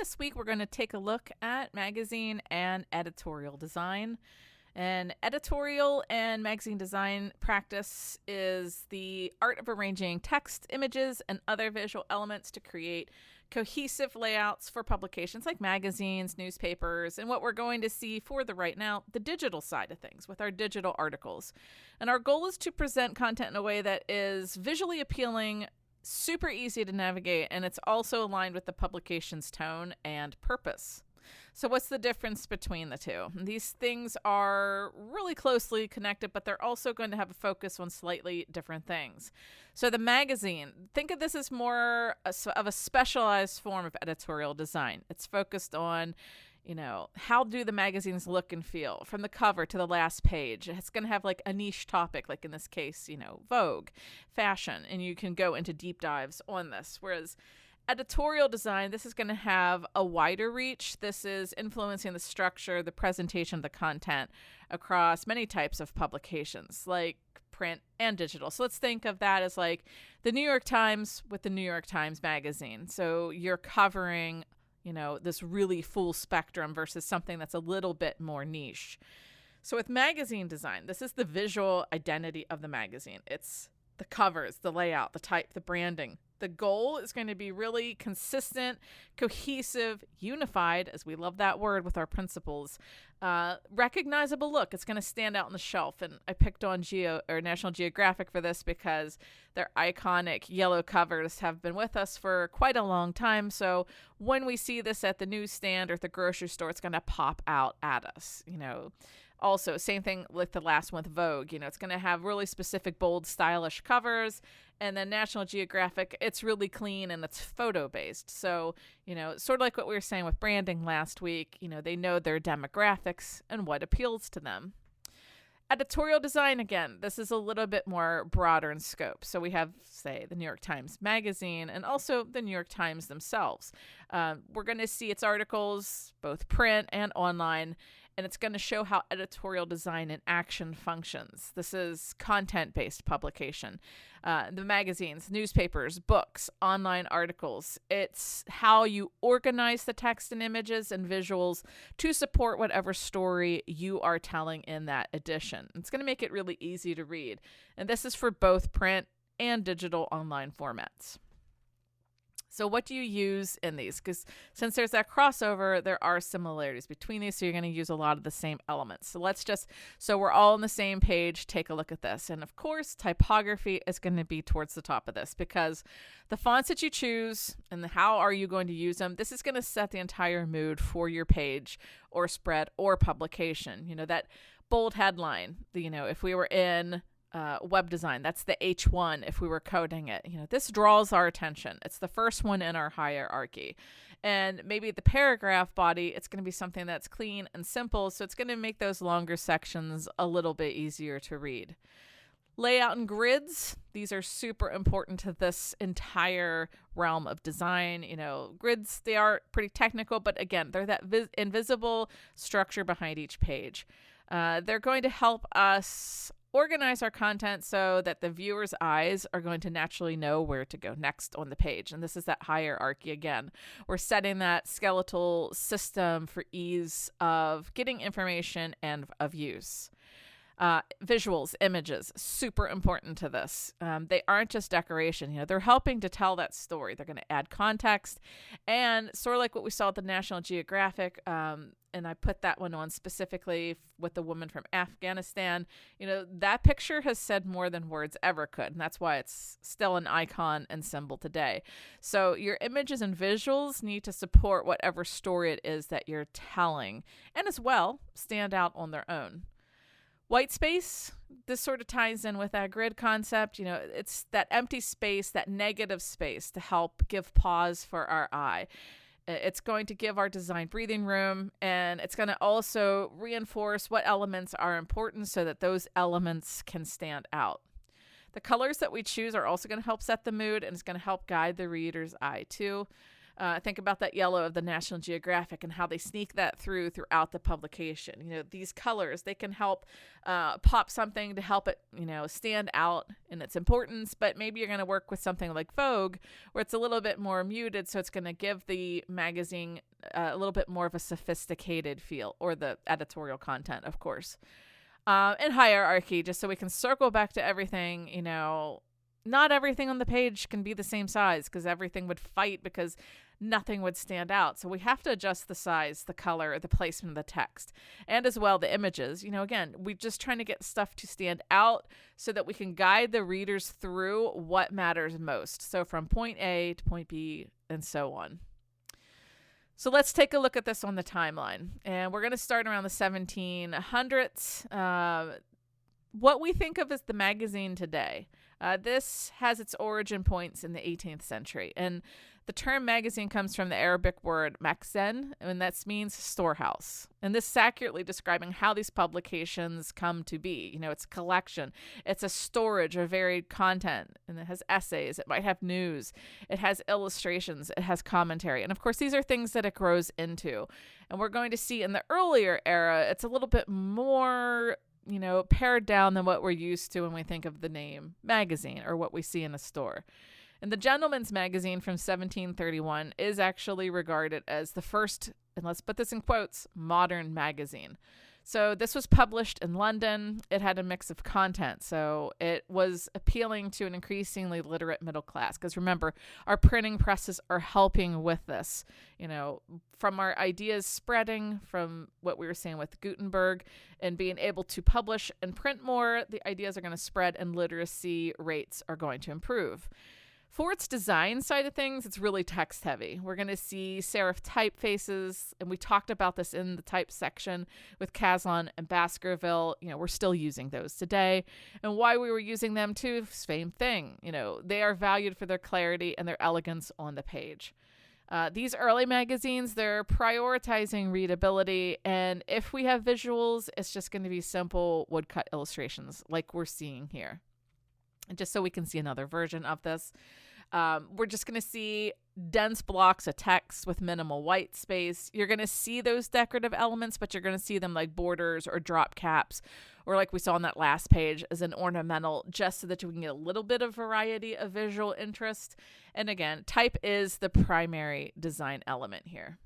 This week we're going to take a look at magazine and editorial design. And editorial and magazine design practice is the art of arranging text, images, and other visual elements to create cohesive layouts for publications like magazines, newspapers, and what we're going to see for the right now, the digital side of things with our digital articles. And our goal is to present content in a way that is visually appealing, super easy to navigate, and it's also aligned with the publication's tone and purpose. So what's the difference between the two? These things are really closely connected, but they're also going to have a focus on slightly different things. So the magazine, think of this as more of a specialized form of editorial design. It's focused on, how do the magazines look and feel from the cover to the last page. It's going to have like a niche topic, like in this case, Vogue, fashion, and you can go into deep dives on this. Whereas editorial design, this is going to have a wider reach. This is influencing the structure, the presentation of the content across many types of publications, like print and digital. So let's think of that as like the New York Times with the New York Times Magazine. So you're covering this really full spectrum versus something that's a little bit more niche. So with magazine design, this is the visual identity of the magazine. It's the covers, the layout, the type, the branding. The goal is going to be really consistent, cohesive, unified, as we love that word with our principles, recognizable look. It's going to stand out on the shelf. And I picked on National Geographic for this because their iconic yellow covers have been with us for quite a long time. So when we see this at the newsstand or at the grocery store, it's going to pop out at us, Also, same thing with the last one with Vogue. It's going to have really specific, bold, stylish covers. And then National Geographic, it's really clean and it's photo-based. So, sort of like what we were saying with branding last week, they know their demographics and what appeals to them. Editorial design, again, this is a little bit more broader in scope. So we have, say, the New York Times Magazine and also the New York Times themselves. We're going to see its articles, both print and online, and it's going to show how editorial design in action functions. This is content-based publication. The magazines, newspapers, books, online articles. It's how you organize the text and images and visuals to support whatever story you are telling in that edition. It's going to make it really easy to read. And this is for both print and digital online formats. So what do you use in these? Because since there's that crossover, there are similarities between these. So you're going to use a lot of the same elements. So we're all on the same page, take a look at this. And of course, typography is going to be towards the top of this because the fonts that you choose and how are you going to use them, this is going to set the entire mood for your page or spread or publication. That bold headline, if we were in web design, that's the H1 if we were coding it. This draws our attention. It's the first one in our hierarchy. And maybe the paragraph body, it's going to be something that's clean and simple, so it's going to make those longer sections a little bit easier to read. Layout and grids, these are super important to this entire realm of design. Grids, they are pretty technical, but again, they're that invisible structure behind each page. They're going to help us organize our content so that the viewer's eyes are going to naturally know where to go next on the page. And this is that hierarchy again. We're setting that skeletal system for ease of getting information and of use. Visuals, images, super important to this. They aren't just decoration. They're helping to tell that story. They're going to add context, and sort of like what we saw at the National Geographic, and I put that one on specifically with the woman from Afghanistan. That picture has said more than words ever could, and that's why it's still an icon and symbol today. So your images and visuals need to support whatever story it is that you're telling, and as well stand out on their own. White space, this sort of ties in with that grid concept. It's that empty space, that negative space to help give pause for our eye. It's going to give our design breathing room, and it's going to also reinforce what elements are important so that those elements can stand out. The colors that we choose are also going to help set the mood, and it's going to help guide the reader's eye too. Think about that yellow of the National Geographic and how they sneak that throughout the publication. These colors, they can help pop something to help it, stand out in its importance. But maybe you're going to work with something like Vogue, where it's a little bit more muted, so it's going to give the magazine a little bit more of a sophisticated feel, or the editorial content, of course. And hierarchy, just so we can circle back to everything, not everything on the page can be the same size, because everything would fight, because nothing would stand out. So we have to adjust the size, the color, the placement of the text, and as well the images. Again, we're just trying to get stuff to stand out so that we can guide the readers through what matters most. So from point A to point B and so on. So let's take a look at this on the timeline. And we're going to start around the 1700s. What we think of as the magazine today. This has its origin points in the 18th century. And the term magazine comes from the Arabic word makzen, and that means storehouse. And this is accurately describing how these publications come to be. It's a collection. It's a storage of varied content. And it has essays. It might have news. It has illustrations. It has commentary. And of course, these are things that it grows into. And we're going to see in the earlier era, it's a little bit more pared down than what we're used to when we think of the name magazine, or what we see in a store. And the Gentleman's Magazine from 1731 is actually regarded as the first, and let's put this in quotes, modern magazine. So this was published in London. It had a mix of content. So it was appealing to an increasingly literate middle class. Because remember, our printing presses are helping with this. From our ideas spreading, from what we were saying with Gutenberg, and being able to publish and print more, the ideas are going to spread and literacy rates are going to improve. For its design side of things, it's really text heavy. We're going to see serif typefaces, and we talked about this in the type section with Caslon and Baskerville. We're still using those today. And why we were using them too, same thing. They are valued for their clarity and their elegance on the page. These early magazines, they're prioritizing readability, and if we have visuals, it's just going to be simple woodcut illustrations like we're seeing here. And just so we can see another version of this, we're just going to see dense blocks of text with minimal white space. You're going to see those decorative elements, but you're going to see them like borders or drop caps, or like we saw on that last page as an ornamental, just so that you can get a little bit of variety of visual interest. And again, type is the primary design element here.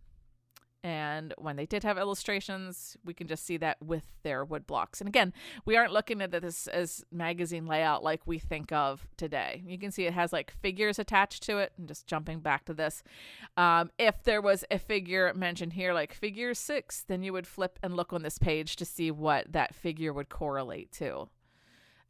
And when they did have illustrations, we can just see that with their wood blocks. And again, we aren't looking at this as magazine layout like we think of today. You can see it has like figures attached to it. And just jumping back to this, if there was a figure mentioned here, like figure 6, then you would flip and look on this page to see what that figure would correlate to.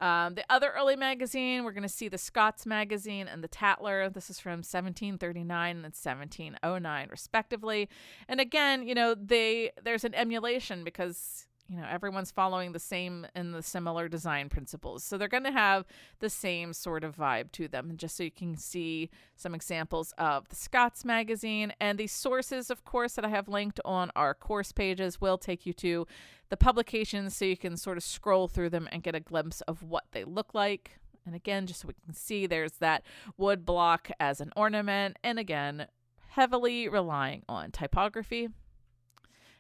The other early magazine, we're going to see the Scots Magazine and the Tatler. This is from 1739 and 1709, respectively. And again, there's an emulation because, everyone's following the same and the similar design principles. So they're going to have the same sort of vibe to them. And just so you can see some examples of the Scots Magazine, and the sources, of course, that I have linked on our course pages will take you to the publications so you can sort of scroll through them and get a glimpse of what they look like. And again, just so we can see, there's that wood block as an ornament, and again, heavily relying on typography.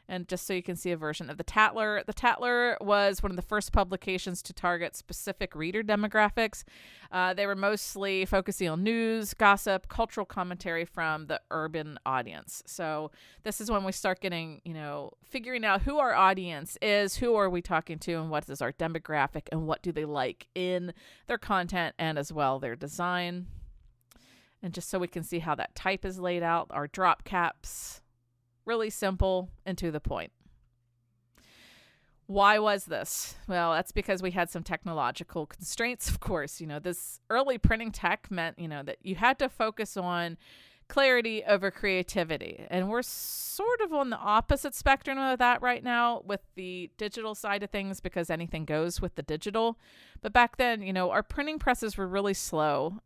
And just so you can see a version of the Tatler. The Tatler was one of the first publications to target specific reader demographics. They were mostly focusing on news, gossip, cultural commentary from the urban audience. So this is when we start getting, figuring out who our audience is, who are we talking to, and what is our demographic, and what do they like in their content and as well their design. And just so we can see how that type is laid out, our drop caps. Really simple and to the point. Why was this? Well, that's because we had some technological constraints, of course. This early printing tech meant, that you had to focus on clarity over creativity. And we're sort of on the opposite spectrum of that right now with the digital side of things, because anything goes with the digital. But back then, our printing presses were really slow.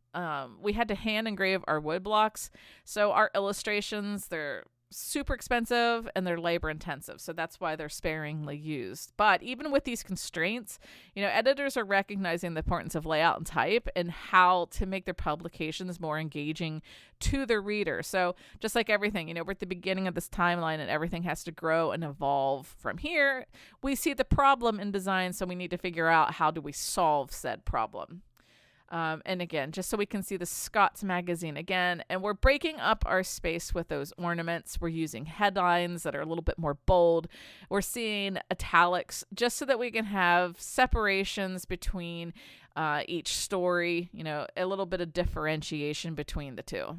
We had to hand engrave our wood blocks. So our illustrations, they're super expensive and they're labor intensive. So that's why they're sparingly used. But even with these constraints, editors are recognizing the importance of layout and type and how to make their publications more engaging to the reader. So just like everything, we're at the beginning of this timeline and everything has to grow and evolve from here. We see the problem in design, so we need to figure out how do we solve said problem. And again, just so we can see the Scott's magazine again, and we're breaking up our space with those ornaments. We're using headlines that are a little bit more bold. We're seeing italics just so that we can have separations between each story, a little bit of differentiation between the two.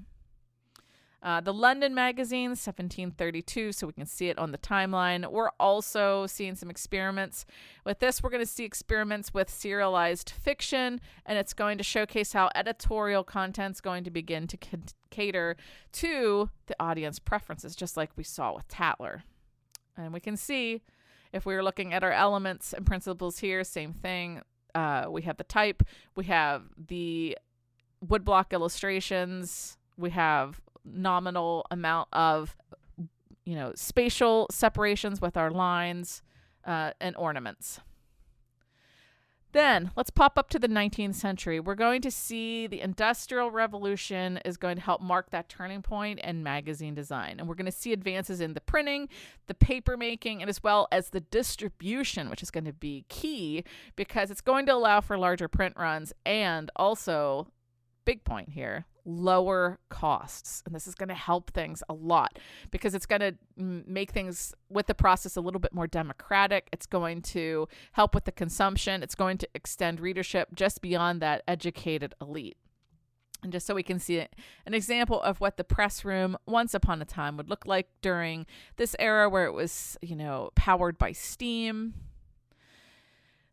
The London magazine, 1732, so we can see it on the timeline. We're also seeing some experiments. With this, we're going to see experiments with serialized fiction, and it's going to showcase how editorial content's going to begin to cater to the audience preferences, just like we saw with Tatler. And we can see, if we were looking at our elements and principles here, same thing. We have the type, we have the woodblock illustrations, we have nominal amount of spatial separations with our lines and ornaments. Then let's pop up to the 19th century. We're going to see the Industrial Revolution is going to help mark that turning point in magazine design. And we're going to see advances in the printing, the paper making, and as well as the distribution, which is going to be key because it's going to allow for larger print runs and also, big point here, lower costs. And this is going to help things a lot because it's going to make things with the process a little bit more democratic. It's going to help with the consumption. It's going to extend readership just beyond that educated elite. And just so we can see an example of what the press room once upon a time would look like during this era where it was, powered by steam.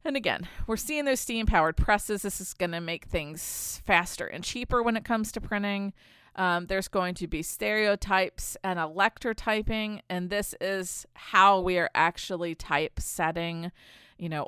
And again, we're seeing those steam-powered presses. This is going to make things faster and cheaper when it comes to printing. There's going to be stereotypes and electrotyping, and this is how we are actually typesetting,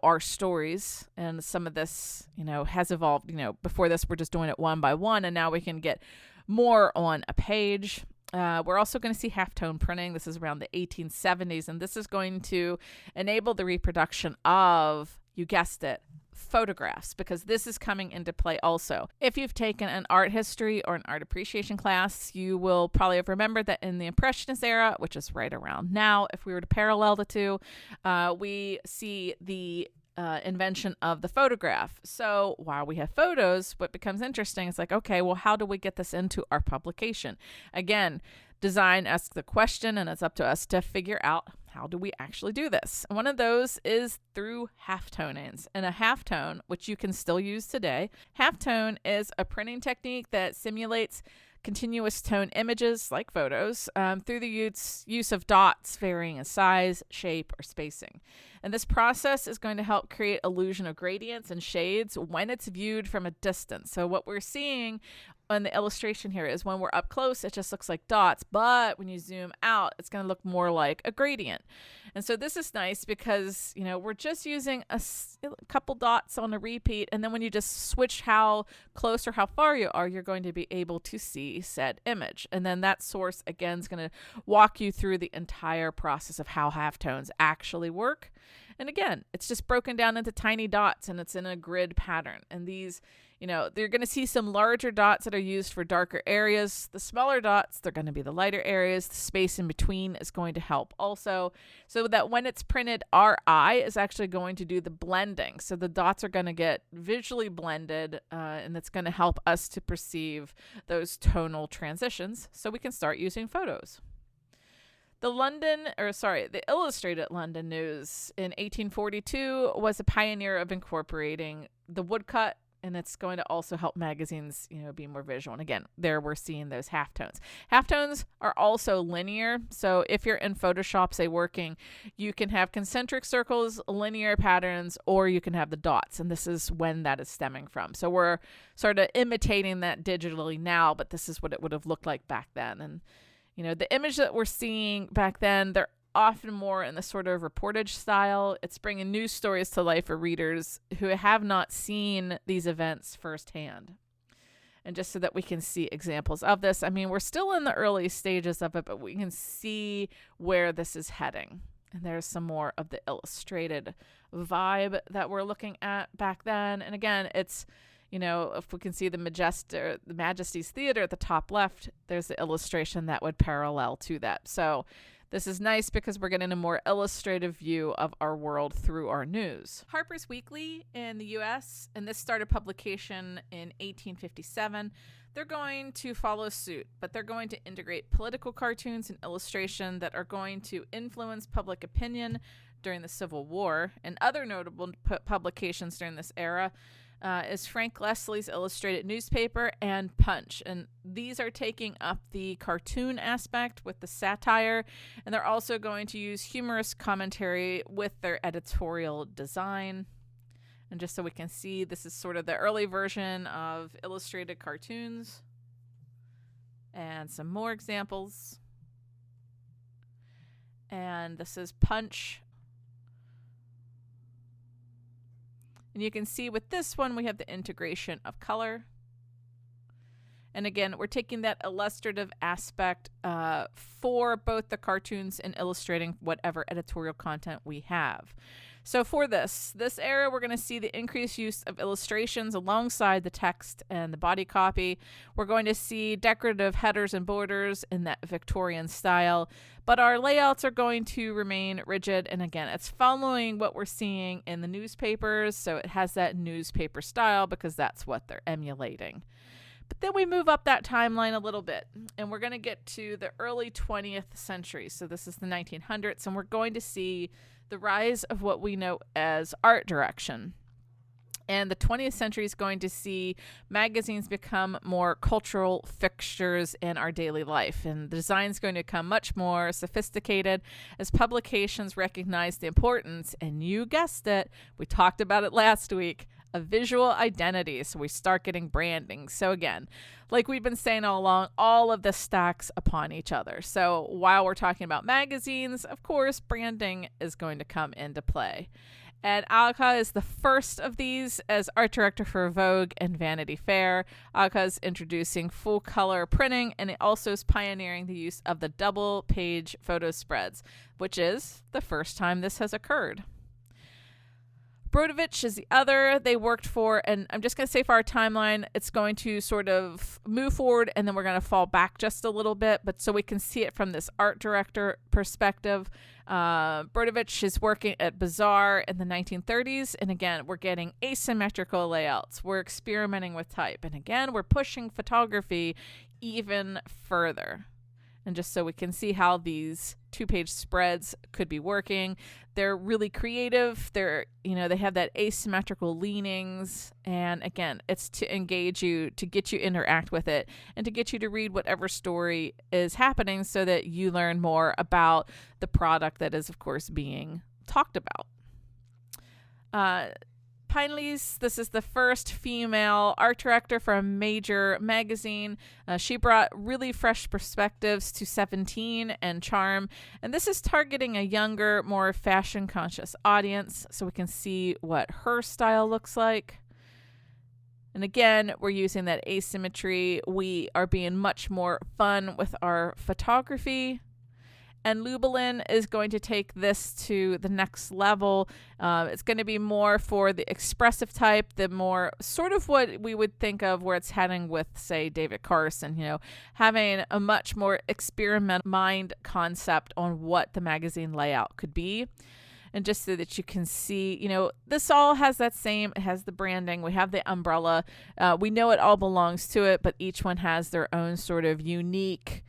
our stories. And some of this, has evolved. Before this, we're just doing it one by one, and now we can get more on a page. We're also going to see halftone printing. This is around the 1870s, and this is going to enable the reproduction of, you guessed it, photographs, because this is coming into play also. If you've taken an art history or an art appreciation class, you will probably have remembered that in the Impressionist era, which is right around now, if we were to parallel the two, we see the invention of the photograph. So while we have photos, what becomes interesting is like, okay, well, how do we get this into our publication? Again, design asks the question, and it's up to us to figure out how do we actually do this. And one of those is through halftonings. And a halftone, which you can still use today, halftone is a printing technique that simulates continuous tone images like photos through the use of dots varying in size, shape, or spacing. And this process is going to help create illusion of gradients and shades when it's viewed from a distance. So what we're seeing on the illustration here is when we're up close, it just looks like dots, but when you zoom out, it's going to look more like a gradient. And so this is nice because, we're just using a couple dots on a repeat, and then when you just switch how close or how far you are, you're going to be able to see said image. And then that source, again, is going to walk you through the entire process of how halftones actually work. And again, it's just broken down into tiny dots, and it's in a grid pattern. And these, they're going to see some larger dots that are used for darker areas. The smaller dots, they're going to be the lighter areas. The space in between is going to help also, so that when it's printed, our eye is actually going to do the blending. So the dots are going to get visually blended, and it's going to help us to perceive those tonal transitions so we can start using photos. The Illustrated London News in 1842 was a pioneer of incorporating the woodcut, and it's going to also help magazines, be more visual. And again, there we're seeing those halftones. Halftones are also linear. So if you're in Photoshop, say working, you can have concentric circles, linear patterns, or you can have the dots. And this is when that is stemming from. So we're sort of imitating that digitally now, but this is what it would have looked like back then. And the image that we're seeing back then, they're often more in the sort of reportage style. It's bringing news stories to life for readers who have not seen these events firsthand. And just so that we can see examples of this. I mean, we're still in the early stages of it, but we can see where this is heading. And there's some more of the illustrated vibe that we're looking at back then. And again, it's, if we can see the Majesty's Theater at the top left, there's the illustration that would parallel to that. So this is nice because we're getting a more illustrative view of our world through our news. Harper's Weekly in the US, and this started publication in 1857, they're going to follow suit, but they're going to integrate political cartoons and illustration that are going to influence public opinion during the Civil War. And other notable publications during this era is Frank Leslie's illustrated newspaper and Punch. And these are taking up the cartoon aspect with the satire, and they're also going to use humorous commentary with their editorial design. And just so we can see, this is sort of the early version of illustrated cartoons. And some more examples. And this is Punch. And you can see with this one, we have the integration of color. And again, we're taking that illustrative aspect for both the cartoons and illustrating whatever editorial content we have. So for this era, we're going to see the increased use of illustrations alongside the text and the body copy. We're going to see decorative headers and borders in that Victorian style, but our layouts are going to remain rigid. And again, it's following what we're seeing in the newspapers, so it has that newspaper style because that's what they're emulating. But then we move up that timeline a little bit, and we're going to get to the early 20th century. So this is the 1900s, and we're going to see the rise of what we know as art direction. And the 20th century is going to see magazines become more cultural fixtures in our daily life. And the design is going to become much more sophisticated as publications recognize the importance, and you guessed it, we talked about it last week, a visual identity. So we start getting branding. So again, like we've been saying all along, all of this stacks upon each other. So while we're talking about magazines, of course, branding is going to come into play. And Alka is the first of these as art director for Vogue and Vanity Fair. Alka is introducing full color printing, and it also is pioneering the use of the double page photo spreads, which is the first time this has occurred. Brodovich is the other. They worked for, and I'm just going to say for our timeline, it's going to sort of move forward and then we're going to fall back just a little bit, but so we can see it from this art director perspective. Brodovich is working at Bazaar in the 1930s, and again, we're getting asymmetrical layouts. We're experimenting with type, and again, we're pushing photography even further. And just so we can see how these two-page spreads could be working, they're really creative. They have that asymmetrical leanings. And again, it's to engage you, to get you to interact with it, and to get you to read whatever story is happening so that you learn more about the product that is, of course, being talked about. Pineley's, this is the first female art director for a major magazine. She brought really fresh perspectives to 17 and charm. And this is targeting a younger, more fashion-conscious audience, so we can see what her style looks like. And again, we're using that asymmetry. We are being much more fun with our photography. And Lubelin is going to take this to the next level. It's going to be more for the expressive type, the more sort of what we would think of where it's heading with, say, David Carson, having a much more experimental mind concept on what the magazine layout could be. And just so that you can see, this all has that same, it has the branding, we have the umbrella. We know it all belongs to it, but each one has their own sort of unique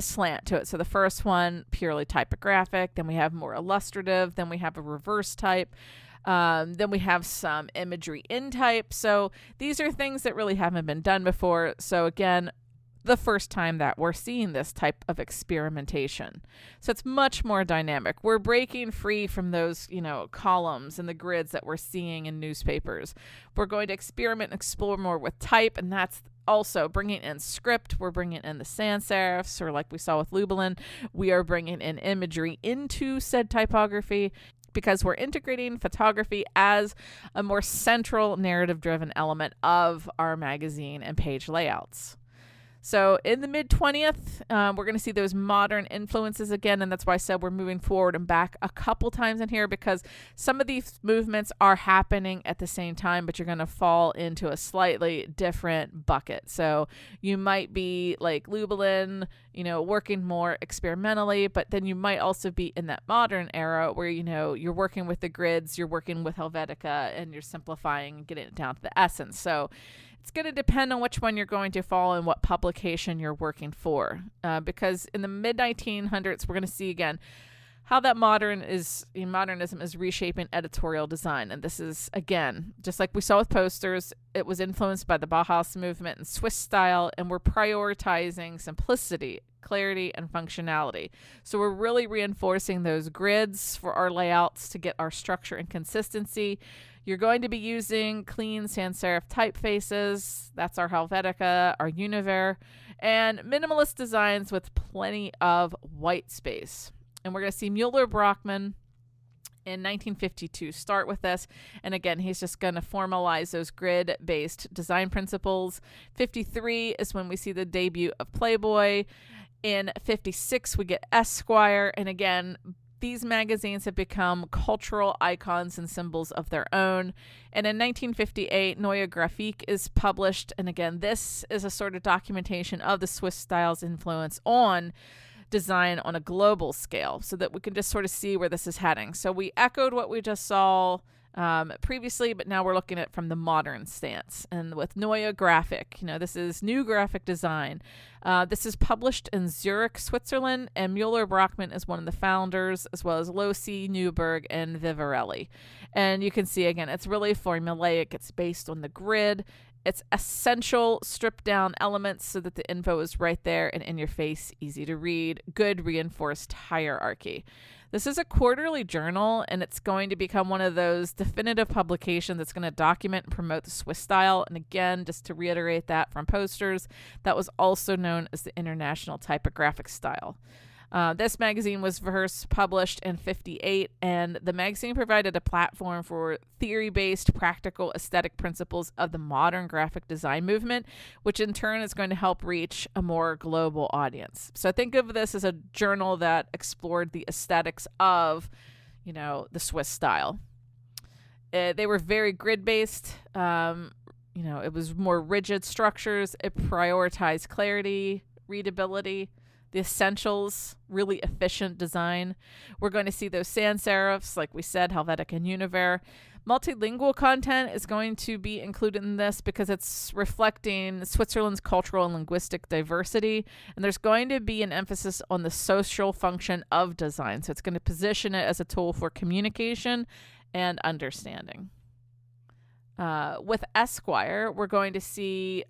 slant to it. So the first one, purely typographic, then we have more illustrative, then we have a reverse type, then we have some imagery in type. So these are things that really haven't been done before. So again, the first time that we're seeing this type of experimentation. So it's much more dynamic. We're breaking free from those, columns and the grids that we're seeing in newspapers. We're going to experiment and explore more with type, and that's also bringing in script. We're bringing in the sans serifs, or like we saw with Lubelin, we are bringing in imagery into said typography. because we're integrating photography as a more central narrative-driven element of our magazine and page layouts. So in the mid-20th, we're going to see those modern influences again, and that's why I said we're moving forward and back a couple times in here, because some of these movements are happening at the same time, but you're going to fall into a slightly different bucket. So you might be like Lubelin, working more experimentally, but then you might also be in that modern era where, you're working with the grids, you're working with Helvetica, and you're simplifying and getting it down to the essence. So it's going to depend on which one you're going to follow and what publication you're working for. Because in the mid-1900s, we're going to see again how that modernism is reshaping editorial design. And this is, again, just like we saw with posters, it was influenced by the Bauhaus movement and Swiss style, and we're prioritizing simplicity, clarity, and functionality. So we're really reinforcing those grids for our layouts to get our structure and consistency. You're going to be using clean sans serif typefaces. That's our Helvetica, our Univer, and minimalist designs with plenty of white space. And we're going to see Mueller-Brockmann in 1952 start with this. And again, he's just going to formalize those grid-based design principles. 53 is when we see the debut of Playboy. In 56, we get Esquire. And again, these magazines have become cultural icons and symbols of their own. And in 1958, Neue Grafik is published. And again, this is a sort of documentation of the Swiss style's influence on design on a global scale, so that we can just sort of see where this is heading. So we echoed what we just saw previously, but now we're looking at it from the modern stance. And with Neue Grafik, this is new graphic design. This is published in Zurich, Switzerland, and Mueller-Brockmann is one of the founders, as well as Losi, Newberg, and Vivarelli. And you can see, again, it's really formulaic. It's based on the grid. It's essential stripped down elements so that the info is right there and in your face, easy to read, good reinforced hierarchy. This is a quarterly journal, and it's going to become one of those definitive publications that's going to document and promote the Swiss style. And again, just to reiterate that from posters, that was also known as the International Typographic Style. This magazine was first published in 58, and the magazine provided a platform for theory-based practical aesthetic principles of the modern graphic design movement, which in turn is going to help reach a more global audience. So think of this as a journal that explored the aesthetics of, the Swiss style. They were very grid-based. It was more rigid structures. It prioritized clarity, readability, the essentials, really efficient design. We're going to see those sans serifs, like we said, Helvetica and Univer. Multilingual content is going to be included in this because it's reflecting Switzerland's cultural and linguistic diversity. And there's going to be an emphasis on the social function of design. So it's going to position it as a tool for communication and understanding. With Esquire, we're going to see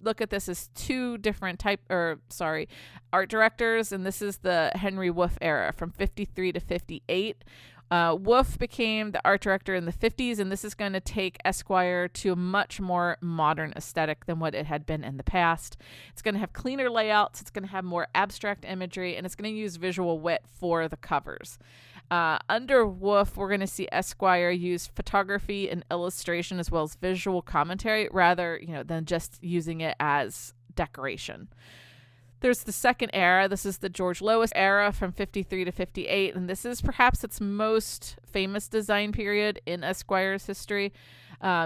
look at this as two different art directors, and this is the Henry Wolff era from 53 to 58. Wolff became the art director in the 50s, and this is going to take Esquire to a much more modern aesthetic than what it had been in the past. It's going to have cleaner layouts, it's going to have more abstract imagery, and it's going to use visual wit for the covers. Under Wolff, we're going to see Esquire use photography and illustration as well as visual commentary rather, than just using it as decoration. There's the second era. This is the George Lois era from 53 to 58, and this is perhaps its most famous design period in Esquire's history.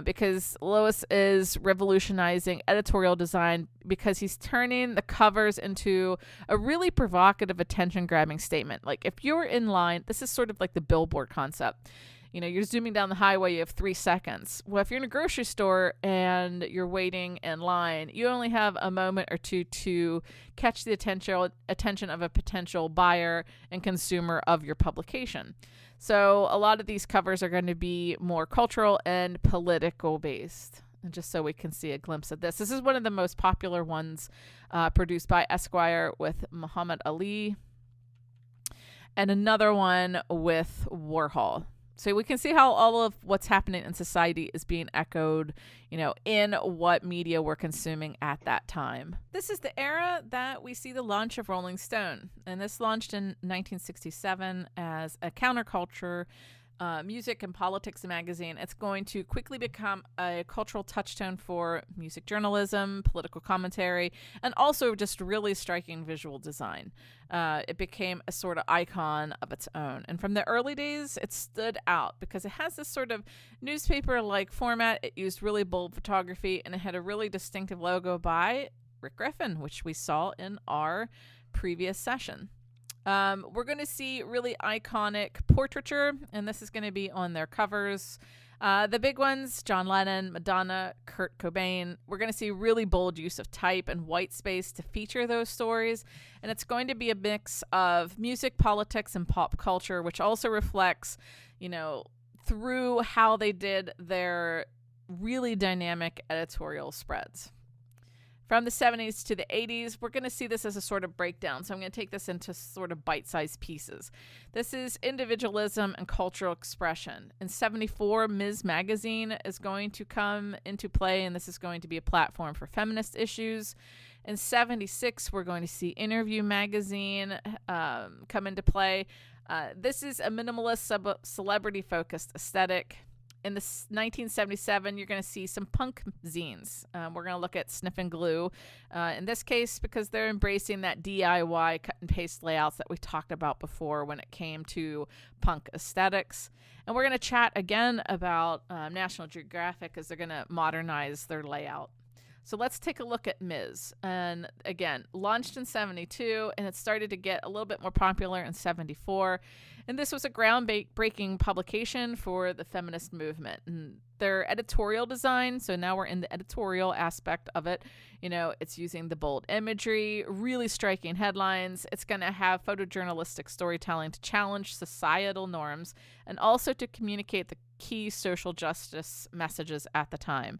Because Lois is revolutionizing editorial design because he's turning the covers into a really provocative, attention-grabbing statement. Like if you're in line, this is sort of like the billboard concept. You're zooming down the highway, you have 3 seconds. Well, if you're in a grocery store and you're waiting in line, you only have a moment or two to catch the attention of a potential buyer and consumer of your publication. So a lot of these covers are going to be more cultural and political based. And just so we can see a glimpse of this. This is one of the most popular ones produced by Esquire with Muhammad Ali. And another one with Warhol. So we can see how all of what's happening in society is being echoed, in what media we're consuming at that time. This is the era that we see the launch of Rolling Stone. And this launched in 1967 as a counterculture music and politics magazine. It's going to quickly become a cultural touchstone for music journalism, political commentary, and also just really striking visual design. It became a sort of icon of its own. And from the early days, it stood out because it has this sort of newspaper-like format. It used really bold photography, and it had a really distinctive logo by Rick Griffin, which we saw in our previous session. We're going to see really iconic portraiture, and this is going to be on their covers. The big ones, John Lennon, Madonna, Kurt Cobain. We're going to see really bold use of type and white space to feature those stories. And it's going to be a mix of music, politics, and pop culture, which also reflects, through how they did their really dynamic editorial spreads. From the 70s to the 80s, we're going to see this as a sort of breakdown. So I'm going to take this into sort of bite-sized pieces. This is individualism and cultural expression. In 74, Ms. Magazine is going to come into play, and this is going to be a platform for feminist issues. In 76, we're going to see Interview Magazine come into play. This is a minimalist celebrity-focused aesthetic. In 1977, you're going to see some punk zines. We're going to look at Sniff and Glue in this case because they're embracing that DIY cut and paste layouts that we talked about before when it came to punk aesthetics. And we're going to chat again about National Geographic as they're going to modernize their layout. So let's take a look at Ms. And again, launched in 72, and it started to get a little bit more popular in 74. And this was a groundbreaking publication for the feminist movement. And their editorial design, so now we're in the editorial aspect of it. It's using the bold imagery, really striking headlines. It's going to have photojournalistic storytelling to challenge societal norms and also to communicate the key social justice messages at the time.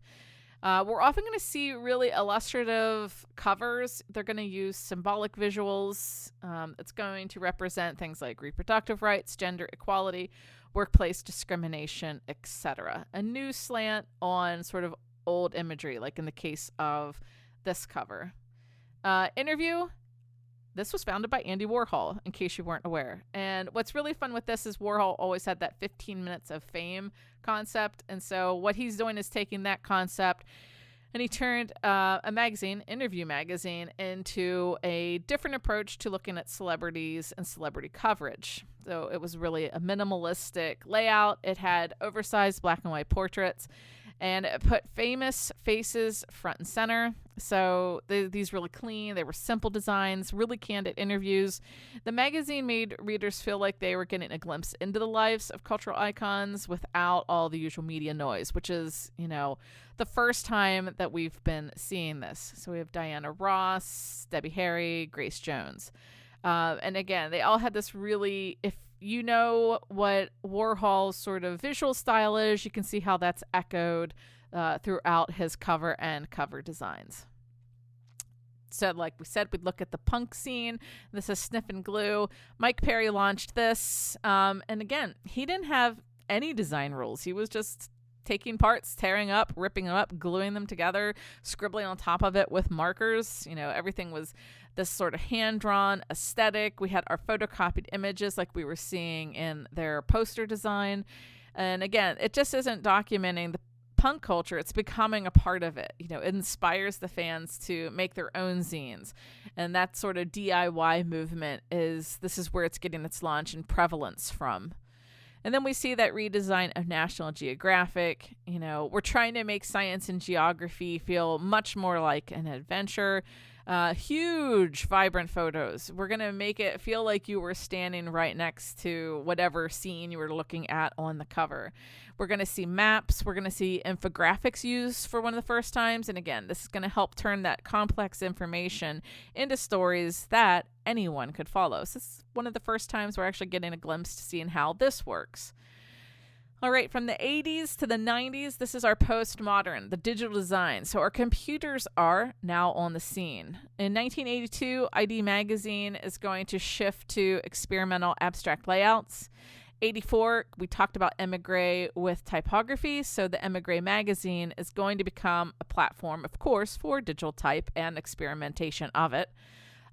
We're often going to see really illustrative covers. They're going to use symbolic visuals. It's going to represent things like reproductive rights, gender equality, workplace discrimination, etc. A new slant on sort of old imagery, like in the case of this cover. Interview. This was founded by Andy Warhol, in case you weren't aware. And what's really fun with this is Warhol always had that 15 minutes of fame concept. And so what he's doing is taking that concept and he turned a magazine, Interview Magazine, into a different approach to looking at celebrities and celebrity coverage. So it was really a minimalistic layout. It had oversized black and white portraits, and it put famous faces front and center. So these really clean, they were simple designs, really candid interviews. The magazine made readers feel like they were getting a glimpse into the lives of cultural icons without all the usual media noise, which is, the first time that we've been seeing this. So we have Diana Ross, Debbie Harry, Grace Jones. And again, they all had this really, if you know what Warhol's sort of visual style is, you can see how that's echoed throughout his cover and cover designs. So like we said, we'd look at the punk scene. This is Sniff and Glue. Mike Perry launched this. And again, he didn't have any design rules. He was just taking parts, tearing up, ripping them up, gluing them together, scribbling on top of it with markers. Everything was this sort of hand-drawn aesthetic. We had our photocopied images like we were seeing in their poster design. And again, it just isn't documenting the punk culture. It's becoming a part of it. It inspires the fans to make their own zines. And that sort of DIY movement this is where it's getting its launch and prevalence from. And then we see that redesign of National Geographic. We're trying to make science and geography feel much more like an adventure. Huge, vibrant photos. We're going to make it feel like you were standing right next to whatever scene you were looking at on the cover. We're going to see maps. We're going to see infographics used for one of the first times. And again, this is going to help turn that complex information into stories that anyone could follow. So this is one of the first times we're actually getting a glimpse to seeing how this works. All right, from the 80s to the 90s, this is our postmodern, the digital design. So our computers are now on the scene. In 1982, ID Magazine is going to shift to experimental abstract layouts. '84, we talked about Emigre with typography. So the Emigre magazine is going to become a platform, of course, for digital type and experimentation of it.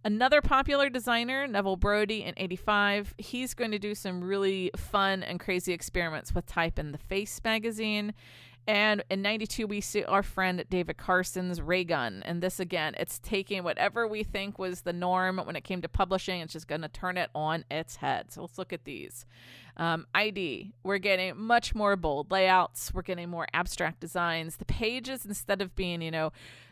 Another popular designer, Neville Brody, in '85, he's going to do some really fun and crazy experiments with type in the Face magazine. And in '92, we see our friend David Carson's Ray Gun. And this, again, it's taking whatever we think was the norm when it came to publishing. It's just going to turn it on its head. So let's look at these. ID, we're getting much more bold layouts. We're getting more abstract designs. The pages, instead of being,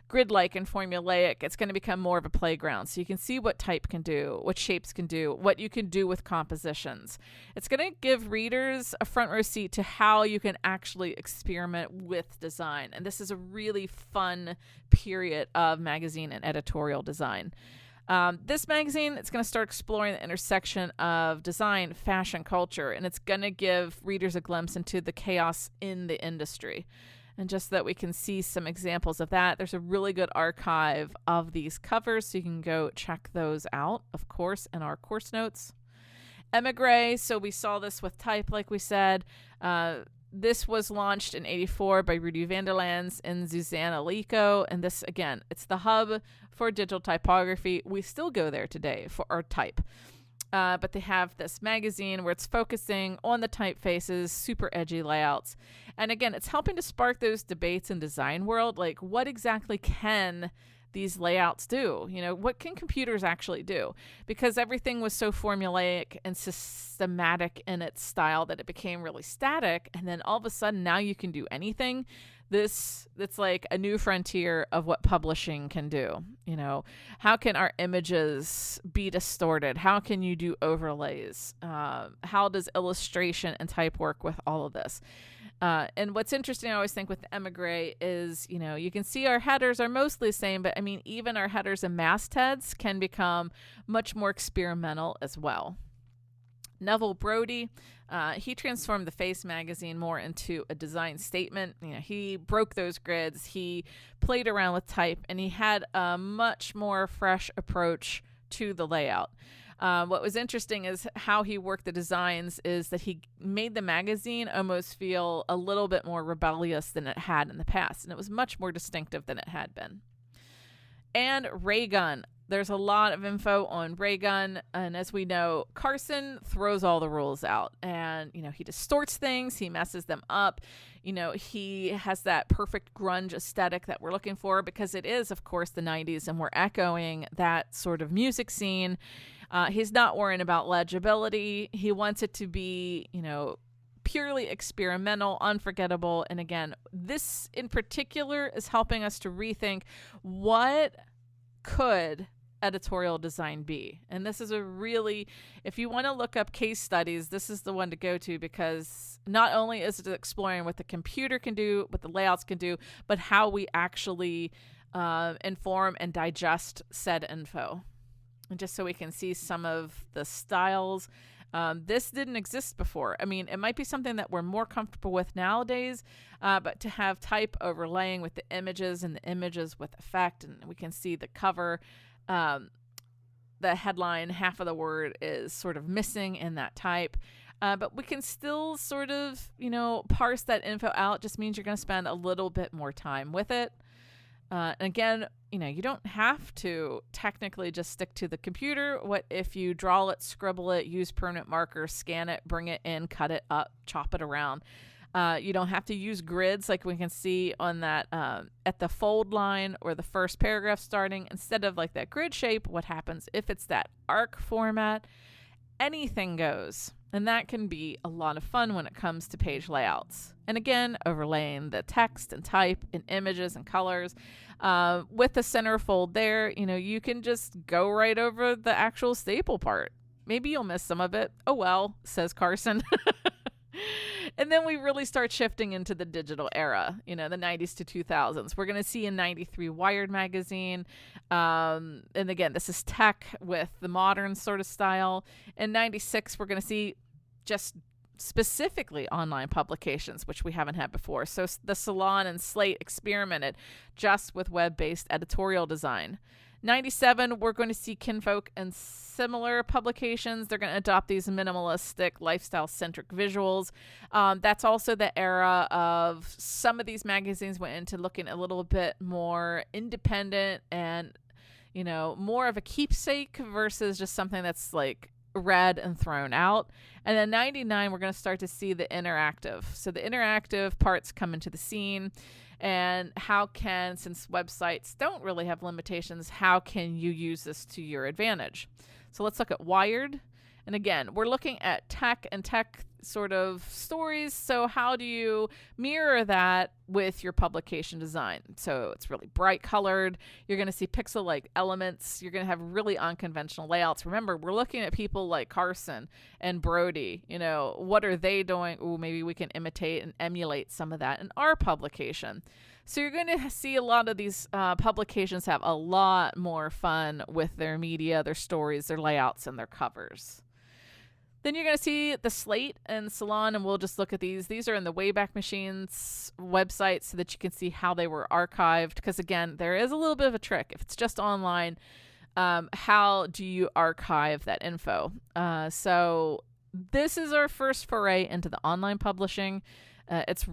grid-like and formulaic, it's going to become more of a playground. So you can see what type can do, what shapes can do, what you can do with compositions. It's going to give readers a front row seat to how you can actually experiment with design. And this is a really fun period of magazine and editorial design. This magazine, it's going to start exploring the intersection of design, fashion, culture, and it's going to give readers a glimpse into the chaos in the industry. And just so that we can see some examples of that, there's a really good archive of these covers, so you can go check those out, of course, in our course notes. Emigre, so we saw this with type, like we said. This was launched in '84 by Rudy Vanderlands and Zuzanna Lico. And this, again, it's the hub for digital typography. We still go there today for our type. But they have this magazine where it's focusing on the typefaces, super edgy layouts. And again, it's helping to spark those debates in design world. Like, what exactly can these layouts do? What can computers actually do? Because everything was so formulaic and systematic in its style that it became really static. And then all of a sudden, now you can do anything. It's like a new frontier of what publishing can do. How can our images be distorted? How can you do overlays? How does illustration and type work with all of this? And what's interesting, I always think, with the Emigre is, you can see our headers are mostly the same, but even our headers and mastheads can become much more experimental as well. Neville Brody, he transformed the Face magazine more into a design statement. He broke those grids, he played around with type, and he had a much more fresh approach to the layout. What was interesting is how he worked the designs is that he made the magazine almost feel a little bit more rebellious than it had in the past, and it was much more distinctive than it had been. And Ray Gun. There's a lot of info on Ray Gun, and as we know, Carson throws all the rules out, and he distorts things, he messes them up. He has that perfect grunge aesthetic that we're looking for, because it is, of course, the '90s, and we're echoing that sort of music scene. He's not worrying about legibility. He wants it to be, purely experimental, unforgettable. And again, this in particular is helping us to rethink what could editorial design be. And this is if you want to look up case studies, this is the one to go to, because not only is it exploring what the computer can do, what the layouts can do, but how we actually inform and digest said info. And just so we can see some of the styles. This didn't exist before. It might be something that we're more comfortable with nowadays, but to have type overlaying with the images and the images with effect, and we can see the cover, the headline, half of the word is sort of missing in that type. But we can still sort of, parse that info out. Just means you're going to spend a little bit more time with it. And again, you don't have to technically just stick to the computer. What if you draw it, scribble it, use permanent markers, scan it, bring it in, cut it up, chop it around? You don't have to use grids like we can see on that at the fold line or the first paragraph starting. Instead of like that grid shape, what happens if it's that arc format? Anything goes. And that can be a lot of fun when it comes to page layouts. And again, overlaying the text and type and images and colors. With the centerfold there, you can just go right over the actual staple part. Maybe you'll miss some of it. Oh well, says Carson. And then we really start shifting into the digital era, the 90s to 2000s. We're going to see in '93 Wired magazine. And again, this is tech with the modern sort of style. In '96, we're going to see just specifically online publications, which we haven't had before. So the Salon and Slate experimented just with web-based editorial design. 97, we're going to see Kinfolk and similar publications. They're going to adopt these minimalistic, lifestyle-centric visuals. That's also the era of some of these magazines went into looking a little bit more independent and, more of a keepsake versus just something that's like read and thrown out. And then 99, we're going to start to see the interactive. So the interactive parts come into the scene. And how can, since websites don't really have limitations, how can you use this to your advantage? So let's look at Wired. And again, we're looking at tech and tech sort of stories. So how do you mirror that with your publication design? So it's really bright colored. You're going to see pixel-like elements. You're going to have really unconventional layouts. Remember, we're looking at people like Carson and Brody. What are they doing? Ooh, maybe we can imitate and emulate some of that in our publication. So you're going to see a lot of these publications have a lot more fun with their media, their stories, their layouts, and their covers. Then you're going to see the Slate and Salon, and we'll just look at these. These are in the Wayback Machine's website so that you can see how they were archived. Because, again, there is a little bit of a trick. If it's just online, how do you archive that info? So this is our first foray into the online publishing. It's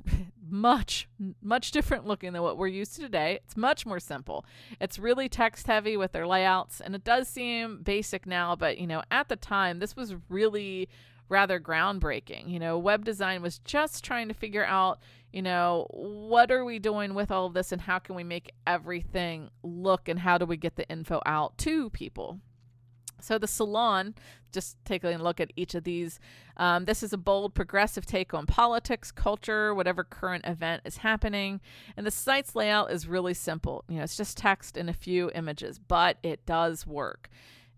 much, much different looking than what we're used to today. It's much more simple. It's really text heavy with their layouts, and it does seem basic now, but, at the time, this was really rather groundbreaking. Web design was just trying to figure out, what are we doing with all of this and how can we make everything look and how do we get the info out to people? So the Salon, just taking a look at each of these. This is a bold, progressive take on politics, culture, whatever current event is happening. And the site's layout is really simple. It's just text and a few images, but it does work.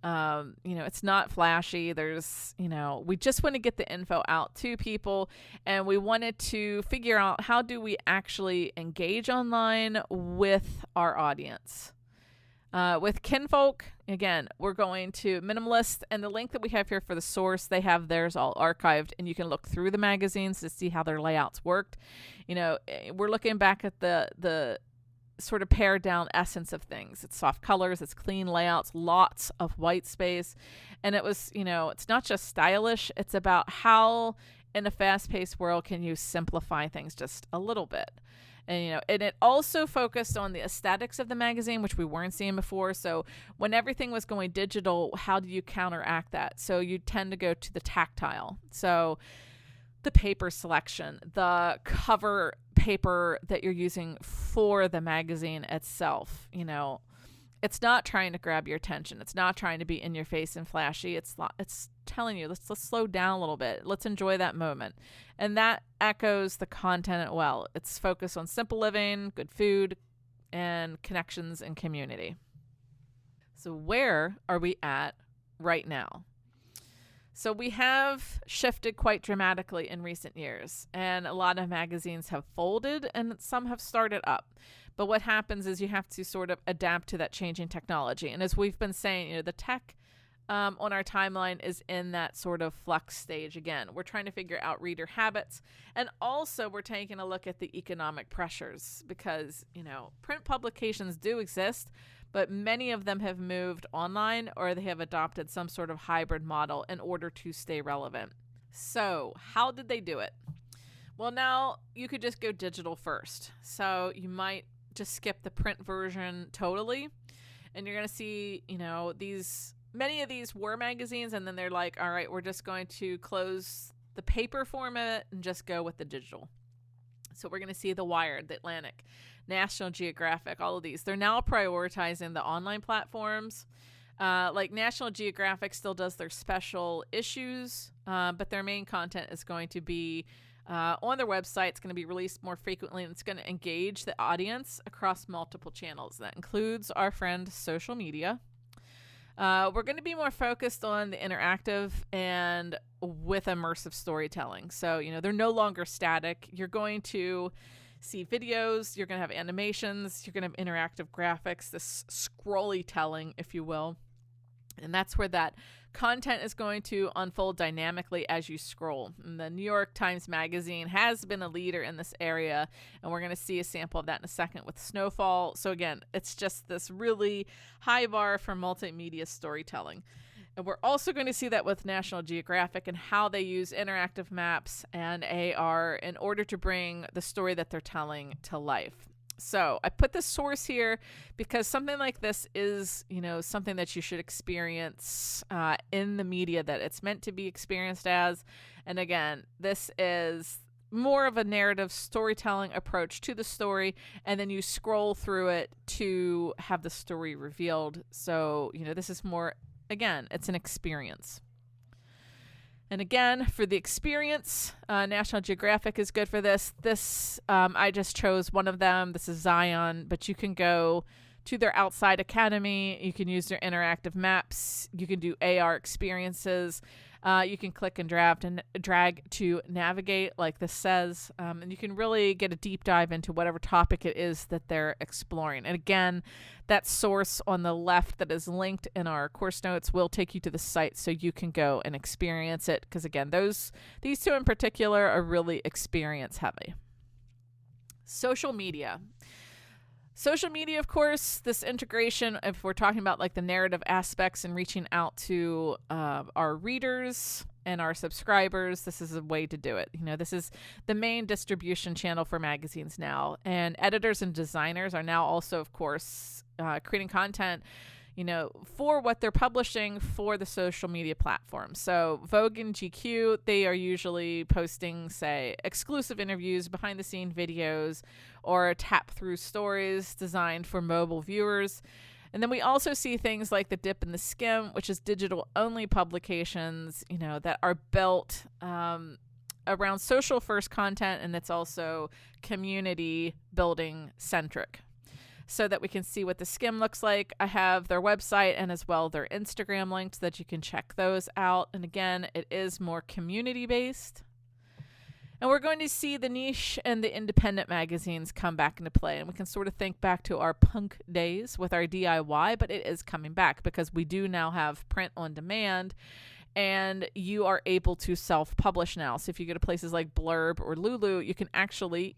It's not flashy. There's, we just want to get the info out to people, and we wanted to figure out how do we actually engage online with our audience. With Kinfolk, again, we're going to minimalist, and the link that we have here for the source, they have theirs all archived, and you can look through the magazines to see how their layouts worked. We're looking back at the sort of pared down essence of things. It's soft colors, it's clean layouts, lots of white space, and it was, it's not just stylish, it's about how in a fast-paced world can you simplify things just a little bit. And, and it also focused on the aesthetics of the magazine, which we weren't seeing before. So when everything was going digital, how do you counteract that? So you tend to go to the tactile. So the paper selection, the cover paper that you're using for the magazine itself, it's not trying to grab your attention. It's not trying to be in your face and flashy. It's telling you, let's slow down a little bit. Let's enjoy that moment. And that echoes the content well. It's focused on simple living, good food, and connections and community. So where are we at right now? So we have shifted quite dramatically in recent years, and a lot of magazines have folded and some have started up. But what happens is you have to sort of adapt to that changing technology. And as we've been saying, the tech on our timeline is in that sort of flux stage again. We're trying to figure out reader habits. And also we're taking a look at the economic pressures because, print publications do exist, but many of them have moved online or they have adopted some sort of hybrid model in order to stay relevant. So how did they do it? Well, now you could just go digital first. So you might just skip the print version totally. And you're going to see, many of these were magazines, and then they're like, all right, we're just going to close the paper format and just go with the digital. So we're going to see the Wired, the Atlantic, National Geographic, all of these. They're now prioritizing the online platforms. Like National Geographic still does their special issues, but their main content is going to be on their website. It's going to be released more frequently, and it's going to engage the audience across multiple channels. That includes our friend social media. We're going to be more focused on the interactive and with immersive storytelling. So, they're no longer static. You're going to see videos. You're going to have animations. You're going to have interactive graphics, this scrolly telling, if you will. And that's where that content is going to unfold dynamically as you scroll. And the New York Times Magazine has been a leader in this area, and we're going to see a sample of that in a second with Snowfall. So again, it's just this really high bar for multimedia storytelling. And we're also going to see that with National Geographic and how they use interactive maps and AR in order to bring the story that they're telling to life. So I put the source here because something like this is, something that you should experience in the media that it's meant to be experienced as. And again, this is more of a narrative storytelling approach to the story, and then you scroll through it to have the story revealed. So, this is more, again, it's an experience. And again, for the experience, National Geographic is good for this. I just chose one of them. This is Zion, but you can go to their Outside Academy. You can use their interactive maps. You can do AR experiences. You can click and drag to navigate, like this says. And you can really get a deep dive into whatever topic it is that they're exploring. And again, that source on the left that is linked in our course notes will take you to the site so you can go and experience it. Because again, these two in particular are really experience heavy. Social media. Social media, of course, this integration, if we're talking about like the narrative aspects and reaching out to our readers and our subscribers, this is a way to do it. This is the main distribution channel for magazines now. And editors and designers are now also, of course, creating content, for what they're publishing for the social media platform. So Vogue and GQ, they are usually posting, say, exclusive interviews, behind the scene videos, or tap through stories designed for mobile viewers. And then we also see things like the Dip and the Skim, which is digital only publications, that are built around social first content, and it's also community building centric. So that we can see what the Skim looks like, I have their website and as well their Instagram links so that you can check those out. And again, it is more community based. And we're going to see the niche and the independent magazines come back into play. And we can sort of think back to our punk days with our DIY, but it is coming back because we do now have print on demand, and you are able to self-publish now. So if you go to places like Blurb or Lulu, you can actually,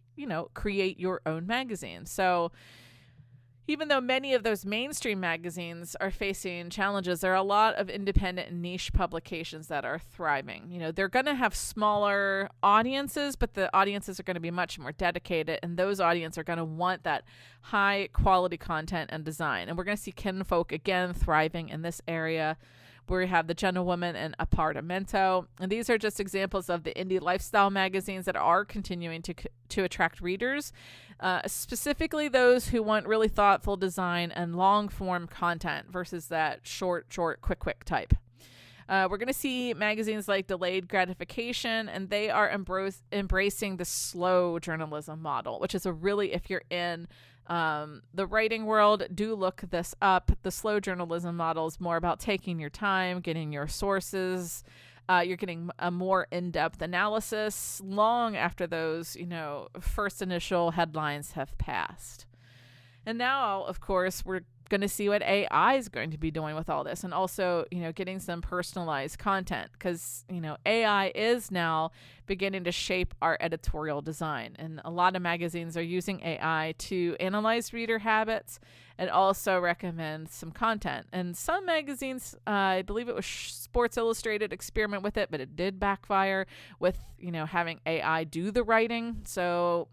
create your own magazine. So even though many of those mainstream magazines are facing challenges, there are a lot of independent and niche publications that are thriving. They're going to have smaller audiences, but the audiences are going to be much more dedicated, and those audiences are going to want that high quality content and design. And we're going to see Kinfolk again thriving in this area, where we have The Gentlewoman and Apartamento. And these are just examples of the indie lifestyle magazines that are continuing to attract readers, specifically those who want really thoughtful design and long-form content versus that short, quick type. We're going to see magazines like Delayed Gratification, and they are embracing the slow journalism model, which is if you're in the writing world, do look this up. The slow journalism model is more about taking your time, getting your sources. You're getting a more in-depth analysis long after those, first initial headlines have passed. And now, of course, we're going to see what AI is going to be doing with all this, and also, getting some personalized content, because, AI is now beginning to shape our editorial design. And a lot of magazines are using AI to analyze reader habits and also recommend some content. And some magazines, I believe it was Sports Illustrated, experiment with it, but it did backfire with, having AI do the writing. So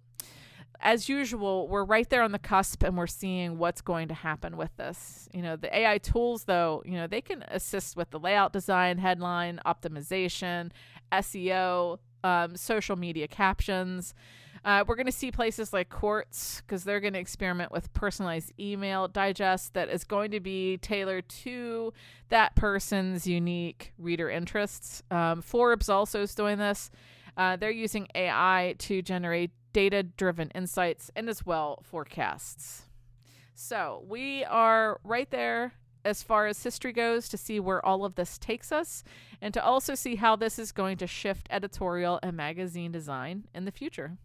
as usual, we're right there on the cusp, and we're seeing what's going to happen with this. The AI tools, though, they can assist with the layout design, headline optimization, SEO, social media captions. We're going to see places like Quartz, because they're going to experiment with personalized email digest that is going to be tailored to that person's unique reader interests. Forbes also is doing this. They're using AI to generate data-driven insights and as well forecasts. So we are right there as far as history goes to see where all of this takes us, and to also see how this is going to shift editorial and magazine design in the future.